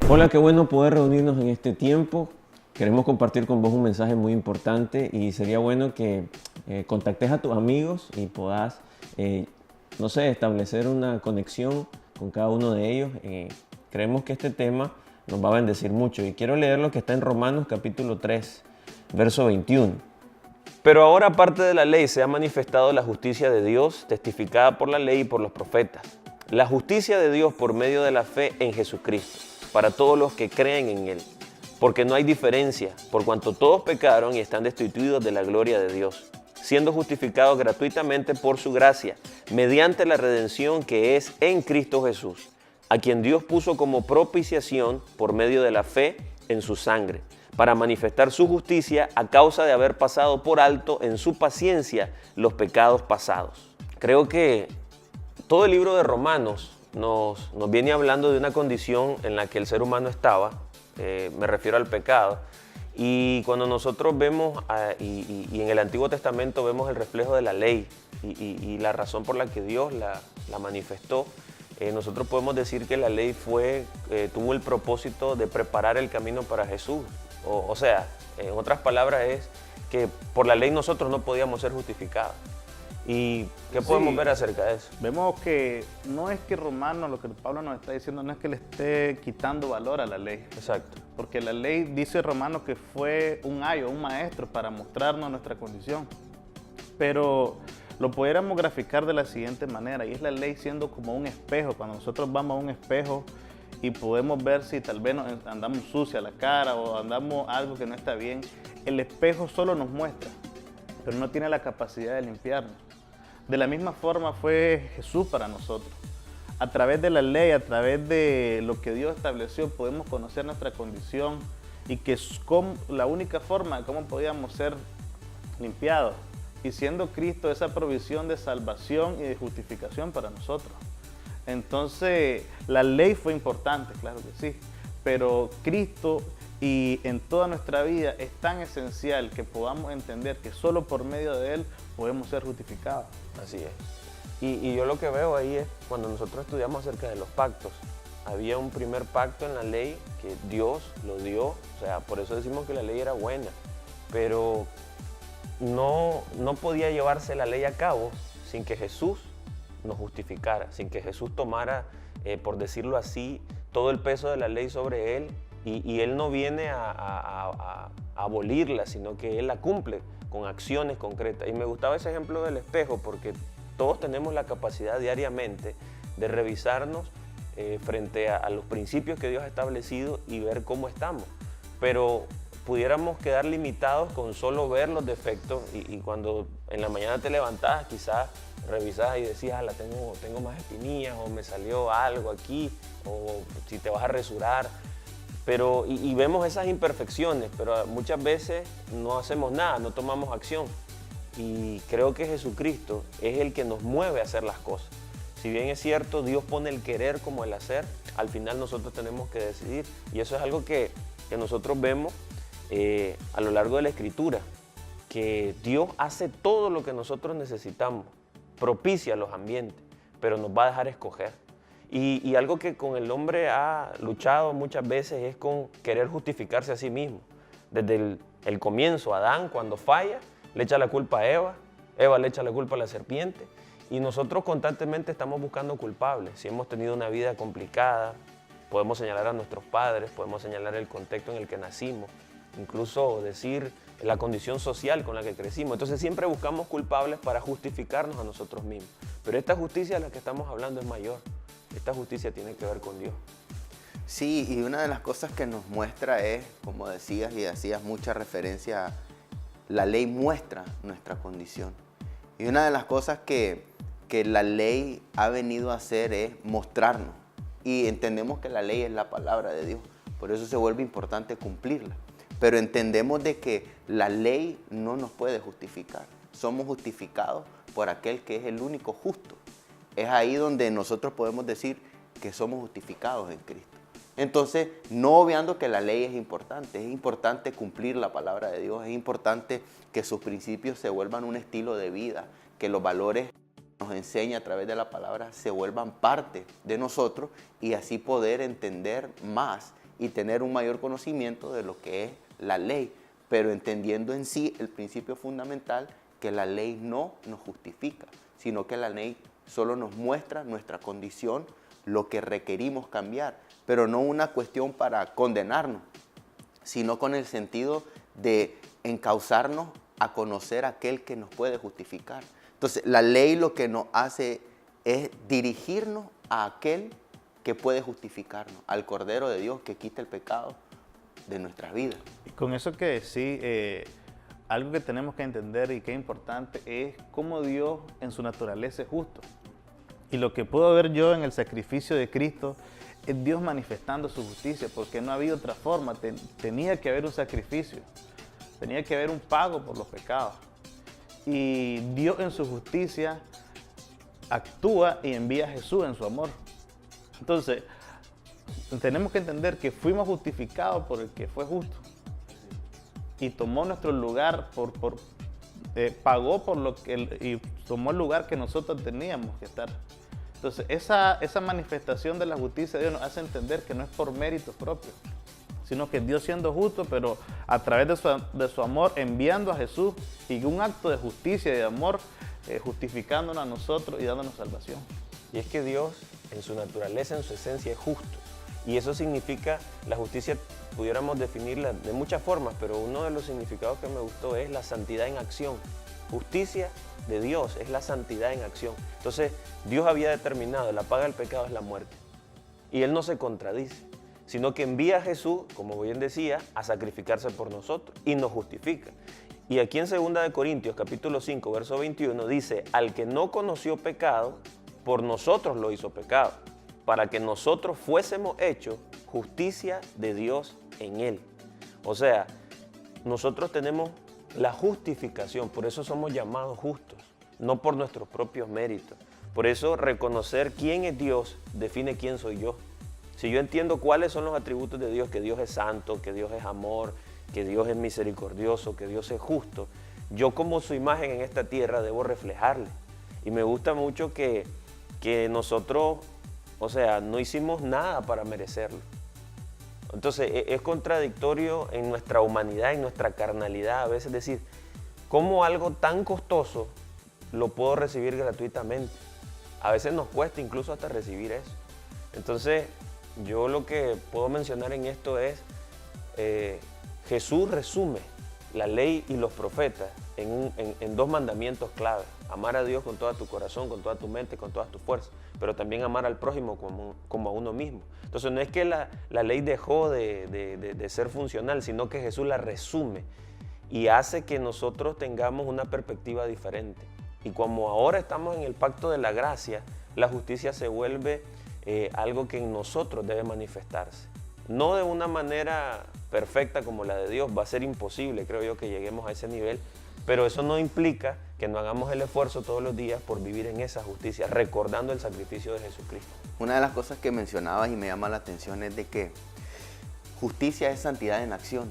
Hola, qué bueno poder reunirnos en este tiempo. Queremos compartir con vos un mensaje muy importante y sería bueno que contactes a tus amigos y puedas, no sé, establecer una conexión con cada uno de ellos. Creemos que este tema nos va a bendecir mucho y quiero leer lo que está en Romanos capítulo 3, verso 21. Pero ahora, aparte de la ley, se ha manifestado la justicia de Dios, testificada por la ley y por los profetas. La justicia de Dios por medio de la fe en Jesucristo, para todos los que creen en Él. Porque no hay diferencia, por cuanto todos pecaron y están destituidos de la gloria de Dios, siendo justificados gratuitamente por su gracia, mediante la redención que es en Cristo Jesús, a quien Dios puso como propiciación por medio de la fe en su sangre, para manifestar su justicia a causa de haber pasado por alto en su paciencia los pecados pasados. Creo que todo el libro de Romanos nos viene hablando de una condición en la que el ser humano estaba, me refiero al pecado, y cuando nosotros vemos, y en el Antiguo Testamento vemos el reflejo de la ley y la razón por la que Dios la manifestó, nosotros podemos decir que la ley tuvo el propósito de preparar el camino para Jesús. O sea, en otras palabras es que por la ley nosotros no podíamos ser justificados. ¿Y qué podemos ver acerca de eso? Vemos que no es que Romanos, lo que Pablo nos está diciendo, no es que le esté quitando valor a la ley. Exacto. Porque la ley, dice Romanos, que fue un ayo, un maestro para mostrarnos nuestra condición. Pero lo pudiéramos graficar de la siguiente manera, y es la ley siendo como un espejo. Cuando nosotros vamos a un espejo y podemos ver si tal vez andamos sucia la cara o andamos algo que no está bien, el espejo solo nos muestra, pero no tiene la capacidad de limpiarnos. De la misma forma fue Jesús para nosotros. A través de la ley, a través de lo que Dios estableció, podemos conocer nuestra condición y que es la única forma de cómo podíamos ser limpiados. Y siendo Cristo esa provisión de salvación y de justificación para nosotros. Entonces, la ley fue importante, claro que sí, pero Cristo y en toda nuestra vida es tan esencial que podamos entender que solo por medio de Él podemos ser justificados. Así es. Y yo lo que veo ahí es cuando nosotros estudiamos acerca de los pactos. Había un primer pacto en la ley que Dios lo dio, o sea, por eso decimos que la ley era buena, pero no podía llevarse la ley a cabo sin que Jesús nos justificara, sin que Jesús tomara, por decirlo así, todo el peso de la ley sobre Él y Él no viene a abolirla, sino que Él la cumple con acciones concretas. Y me gustaba ese ejemplo del espejo porque todos tenemos la capacidad diariamente de revisarnos frente a los principios que Dios ha establecido y ver cómo estamos. Pero pudiéramos quedar limitados con solo ver los defectos y cuando en la mañana te levantas quizás revisas y decías, tengo más espinillas o me salió algo aquí o si te vas a rasurar. Pero, y vemos esas imperfecciones, pero muchas veces no hacemos nada, no tomamos acción. Y creo que Jesucristo es el que nos mueve a hacer las cosas. Si bien es cierto, Dios pone el querer como el hacer, al final nosotros tenemos que decidir. Y eso es algo que nosotros vemos a lo largo de la Escritura, que Dios hace todo lo que nosotros necesitamos, propicia los ambientes, pero nos va a dejar escoger. Y algo que con el hombre ha luchado muchas veces es con querer justificarse a sí mismo. Desde el comienzo, Adán cuando falla, le echa la culpa a Eva, Eva le echa la culpa a la serpiente, y nosotros constantemente estamos buscando culpables. Si hemos tenido una vida complicada, podemos señalar a nuestros padres, podemos señalar el contexto en el que nacimos, incluso decir la condición social con la que crecimos. Entonces siempre buscamos culpables para justificarnos a nosotros mismos. Pero esta justicia de la que estamos hablando es mayor. Esta justicia tiene que ver con Dios. Sí, y una de las cosas que nos muestra es, como decías y hacías mucha referencia, la ley muestra nuestra condición. Y una de las cosas que la ley ha venido a hacer es mostrarnos. Y entendemos que la ley es la palabra de Dios, por eso se vuelve importante cumplirla. Pero entendemos de que la ley no nos puede justificar. Somos justificados por aquel que es el único justo. Es ahí donde nosotros podemos decir que somos justificados en Cristo. Entonces, no obviando que la ley es importante cumplir la palabra de Dios, es importante que sus principios se vuelvan un estilo de vida, que los valores que nos enseña a través de la palabra se vuelvan parte de nosotros y así poder entender más y tener un mayor conocimiento de lo que es la ley, pero entendiendo en sí el principio fundamental que la ley no nos justifica, sino que la ley solo nos muestra nuestra condición, lo que requerimos cambiar, pero no una cuestión para condenarnos, sino con el sentido de encauzarnos a conocer a aquel que nos puede justificar. Entonces, la ley lo que nos hace es dirigirnos a aquel que puede justificarnos, al Cordero de Dios que quita el pecado de nuestras vidas. Y con eso que sí, algo que tenemos que entender y que es importante es cómo Dios en su naturaleza es justo. Y lo que puedo ver yo en el sacrificio de Cristo es Dios manifestando su justicia, porque no ha habido otra forma, tenía que haber un sacrificio, tenía que haber un pago por los pecados. Y Dios en su justicia actúa y envía a Jesús en su amor. Entonces, tenemos que entender que fuimos justificados por el que fue justo y tomó nuestro lugar, pagó por lo que y tomó el lugar que nosotros teníamos que estar. Entonces, esa manifestación de la justicia de Dios nos hace entender que no es por méritos propios, sino que Dios siendo justo, pero a través de su amor enviando a Jesús y un acto de justicia y de amor, justificándonos a nosotros y dándonos salvación. Y es que Dios, en su naturaleza, en su esencia, es justo. Y eso significa, la justicia pudiéramos definirla de muchas formas, pero uno de los significados que me gustó es la santidad en acción. Justicia de Dios es la santidad en acción. Entonces, Dios había determinado, la paga del pecado es la muerte. Y Él no se contradice, sino que envía a Jesús, como bien decía, a sacrificarse por nosotros y nos justifica. Y aquí en 2 Corintios, capítulo 5, verso 21, dice, al que no conoció pecado, por nosotros lo hizo pecado, para que nosotros fuésemos hechos justicia de Dios en Él. O sea, nosotros tenemos la justificación, por eso somos llamados justos, no por nuestros propios méritos. Por eso reconocer quién es Dios define quién soy yo. Si yo entiendo cuáles son los atributos de Dios, que Dios es santo, que Dios es amor, que Dios es misericordioso, que Dios es justo, yo como su imagen en esta tierra debo reflejarle. Y me gusta mucho que nosotros, o sea, no hicimos nada para merecerlo. Entonces es contradictorio en nuestra humanidad, en nuestra carnalidad, a veces decir, ¿cómo algo tan costoso lo puedo recibir gratuitamente? A veces nos cuesta incluso hasta recibir eso. Entonces, yo lo que puedo mencionar en esto es, Jesús resume la ley y los profetas en 2 mandamientos clave. Amar a Dios con todo tu corazón, con toda tu mente, con todas tus fuerzas, pero también amar al prójimo como a uno mismo. Entonces no es que la ley dejó de ser funcional, sino que Jesús la resume y hace que nosotros tengamos una perspectiva diferente. Y como ahora estamos en el pacto de la gracia, la justicia se vuelve algo que en nosotros debe manifestarse. No de una manera perfecta como la de Dios, va a ser imposible, creo yo, que lleguemos a ese nivel, pero eso no implica que no hagamos el esfuerzo todos los días por vivir en esa justicia, recordando el sacrificio de Jesucristo. Una de las cosas que mencionabas y me llama la atención es de que justicia es santidad en acción.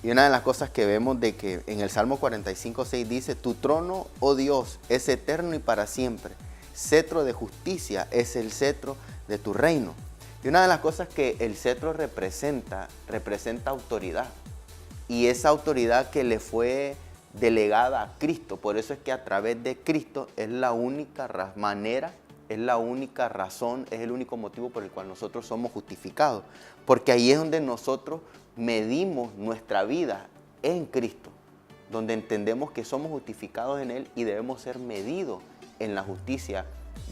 Y una de las cosas que vemos de que en el Salmo 45:6 dice, tu trono, oh Dios, es eterno y para siempre. Cetro de justicia es el cetro de tu reino. Y una de las cosas que el cetro representa autoridad. Y esa autoridad que le fue delegada a Cristo. Por eso es que a través de Cristo es la única manera, es la única razón, es el único motivo por el cual nosotros somos justificados. Porque ahí es donde nosotros medimos nuestra vida en Cristo. Donde entendemos que somos justificados en Él y debemos ser medidos en la justicia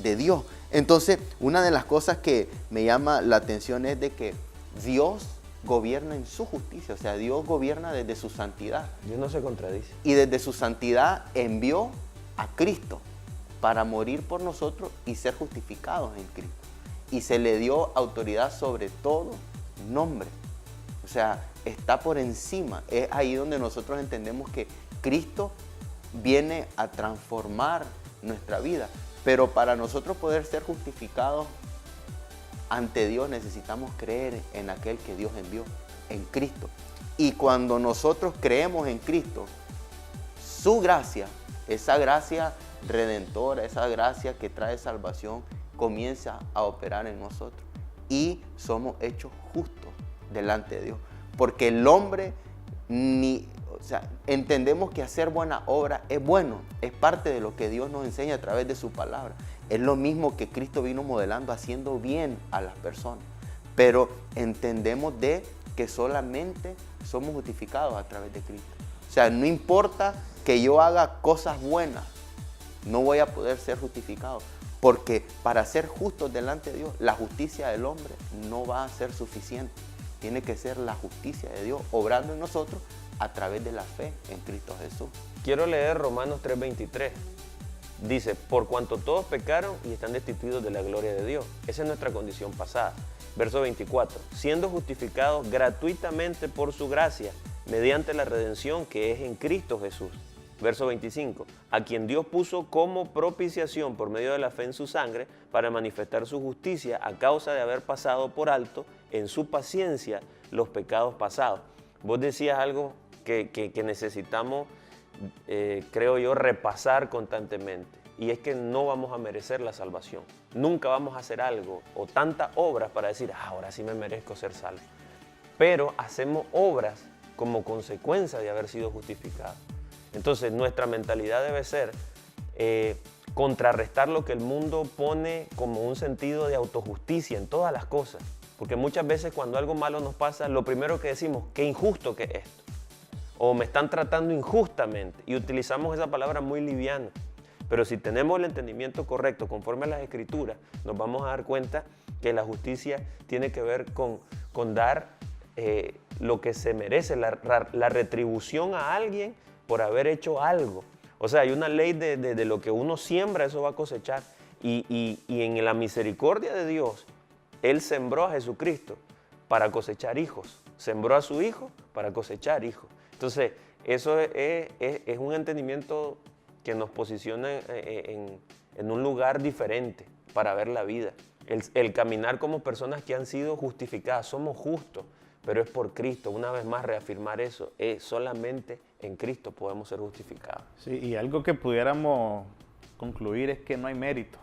de Dios. Entonces, una de las cosas que me llama la atención es de que Dios gobierna en su justicia, o sea, Dios gobierna desde su santidad. Dios no se contradice. Y desde su santidad envió a Cristo para morir por nosotros y ser justificados en Cristo. Y se le dio autoridad sobre todo nombre. O sea, está por encima. Es ahí donde nosotros entendemos que Cristo viene a transformar nuestra vida. Pero para nosotros poder ser justificados ante Dios necesitamos creer en aquel que Dios envió, en Cristo. Y cuando nosotros creemos en Cristo, su gracia, esa gracia redentora, esa gracia que trae salvación, comienza a operar en nosotros. Y somos hechos justos delante de Dios. Porque el hombre entendemos que hacer buena obra es bueno, es parte de lo que Dios nos enseña a través de su palabra. Es lo mismo que Cristo vino modelando, haciendo bien a las personas. Pero entendemos de que solamente somos justificados a través de Cristo. O sea, no importa que yo haga cosas buenas, no voy a poder ser justificado. Porque para ser justos delante de Dios, la justicia del hombre no va a ser suficiente. Tiene que ser la justicia de Dios obrando en nosotros a través de la fe en Cristo Jesús. Quiero leer Romanos 3:23. Dice, por cuanto todos pecaron y están destituidos de la gloria de Dios. Esa es nuestra condición pasada. Verso 24, siendo justificados gratuitamente por su gracia, mediante la redención que es en Cristo Jesús. Verso 25, a quien Dios puso como propiciación por medio de la fe en su sangre para manifestar su justicia a causa de haber pasado por alto en su paciencia los pecados pasados. Vos decías algo que necesitamos, creo yo, repasar constantemente. Y es que no vamos a merecer la salvación. Nunca vamos a hacer algo o tantas obras para decir, ahora sí me merezco ser salvo. Pero hacemos obras como consecuencia de haber sido justificados. Entonces nuestra mentalidad debe ser contrarrestar lo que el mundo pone como un sentido de autojusticia en todas las cosas. Porque muchas veces cuando algo malo nos pasa, lo primero que decimos, qué injusto que es esto. O me están tratando injustamente. Y utilizamos esa palabra muy liviana. Pero si tenemos el entendimiento correcto conforme a las Escrituras, nos vamos a dar cuenta que la justicia tiene que ver con dar lo que se merece, la retribución a alguien por haber hecho algo. O sea, hay una ley de lo que uno siembra, eso va a cosechar. Y en la misericordia de Dios, Él sembró a Jesucristo para cosechar hijos. Sembró a su Hijo para cosechar hijos. Entonces, eso es un entendimiento que nos posiciona en un lugar diferente para ver la vida. El caminar como personas que han sido justificadas, somos justos, pero es por Cristo. Una vez más reafirmar eso, solamente en Cristo podemos ser justificados. Sí, y algo que pudiéramos concluir es que no hay mérito.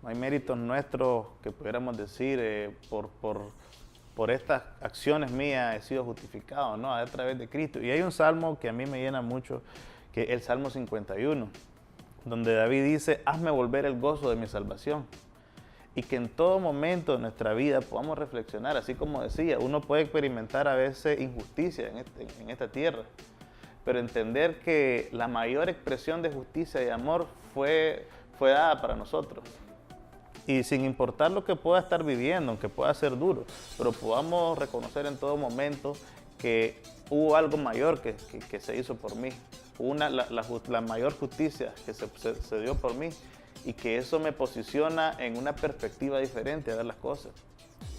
No hay méritos nuestros que pudiéramos decir por estas acciones mías he sido justificado, ¿no? A través de Cristo. Y hay un salmo que a mí me llena mucho, que es el Salmo 51, donde David dice, hazme volver el gozo de mi salvación. Y que en todo momento de nuestra vida podamos reflexionar, así como decía, uno puede experimentar a veces injusticia en esta tierra, pero entender que la mayor expresión de justicia y amor fue dada para nosotros. Y sin importar lo que pueda estar viviendo, aunque pueda ser duro, pero podamos reconocer en todo momento que hubo algo mayor que se hizo por mí. La mayor justicia que se dio por mí, y que eso me posiciona en una perspectiva diferente a ver las cosas.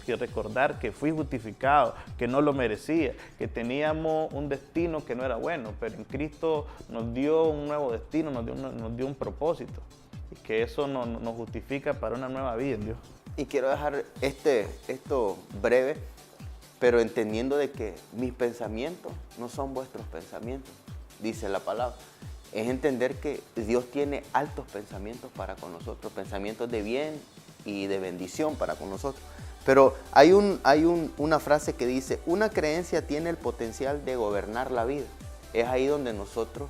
Que recordar que fui justificado, que no lo merecía, que teníamos un destino que no era bueno, pero en Cristo nos dio un nuevo destino, nos dio un propósito, y que eso nos justifica para una nueva vida en Dios. Y quiero dejar esto breve, pero entendiendo de que mis pensamientos no son vuestros pensamientos, dice la palabra. Es entender que Dios tiene altos pensamientos para con nosotros, pensamientos de bien y de bendición para con nosotros. Pero hay una frase que dice, una creencia tiene el potencial de gobernar la vida. Es ahí donde nosotros,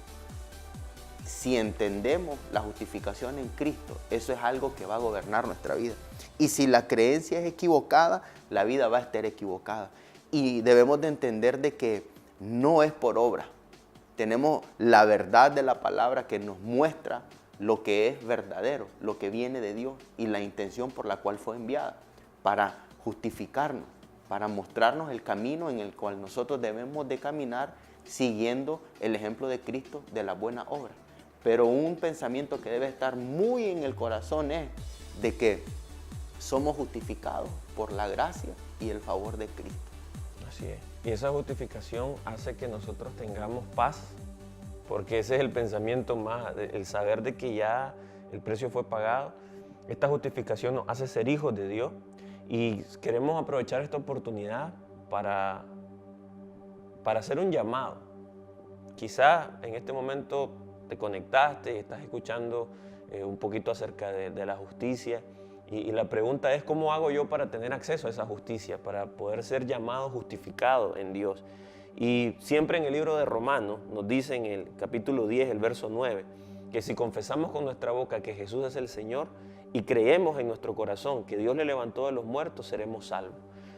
si entendemos la justificación en Cristo, eso es algo que va a gobernar nuestra vida. Y si la creencia es equivocada, la vida va a estar equivocada. Y debemos de entender de que no es por obra. Tenemos la verdad de la palabra que nos muestra lo que es verdadero, lo que viene de Dios y la intención por la cual fue enviada, para justificarnos, para mostrarnos el camino en el cual nosotros debemos de caminar siguiendo el ejemplo de Cristo de la buena obra. Pero un pensamiento que debe estar muy en el corazón es de que somos justificados por la gracia y el favor de Cristo. Así es. Y esa justificación hace que nosotros tengamos paz, porque ese es el pensamiento más, el saber de que ya el precio fue pagado. Esta justificación nos hace ser hijos de Dios y queremos aprovechar esta oportunidad para hacer un llamado. Quizás en este momento te conectaste y estás escuchando un poquito acerca de la justicia Y la pregunta es, ¿cómo hago yo para tener acceso a esa justicia, para poder ser llamado justificado en Dios? Y siempre en el libro de Romanos nos dice en el capítulo 10, el verso 9, que si confesamos con nuestra boca que Jesús es el Señor y creemos en nuestro corazón que Dios le levantó de los muertos, seremos salvos.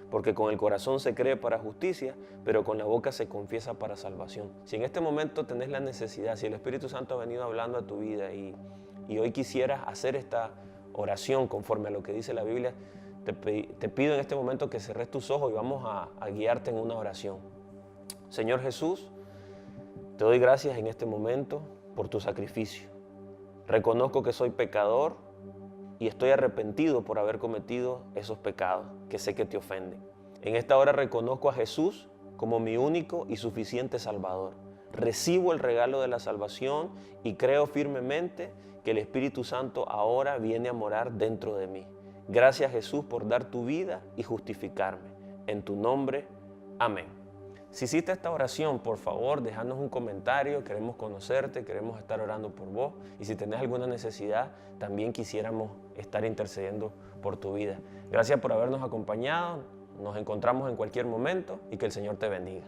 Porque con el corazón se cree para justicia, pero con la boca se confiesa para salvación. Si en este momento tenés la necesidad, si el Espíritu Santo ha venido hablando a tu vida y hoy quisieras hacer esta oración conforme a lo que dice la Biblia, te pido en este momento que cerres tus ojos y vamos a guiarte en una oración. Señor Jesús, te doy gracias en este momento por tu sacrificio. Reconozco que soy pecador y estoy arrepentido por haber cometido esos pecados que sé que te ofenden. En esta hora reconozco a Jesús como mi único y suficiente Salvador. Recibo el regalo de la salvación y creo firmemente que el Espíritu Santo ahora viene a morar dentro de mí. Gracias, Jesús, por dar tu vida y justificarme. En tu nombre, amén. Si hiciste esta oración, por favor, déjanos un comentario. Queremos conocerte, queremos estar orando por vos. Y si tenés alguna necesidad, también quisiéramos estar intercediendo por tu vida. Gracias por habernos acompañado. Nos encontramos en cualquier momento y que el Señor te bendiga.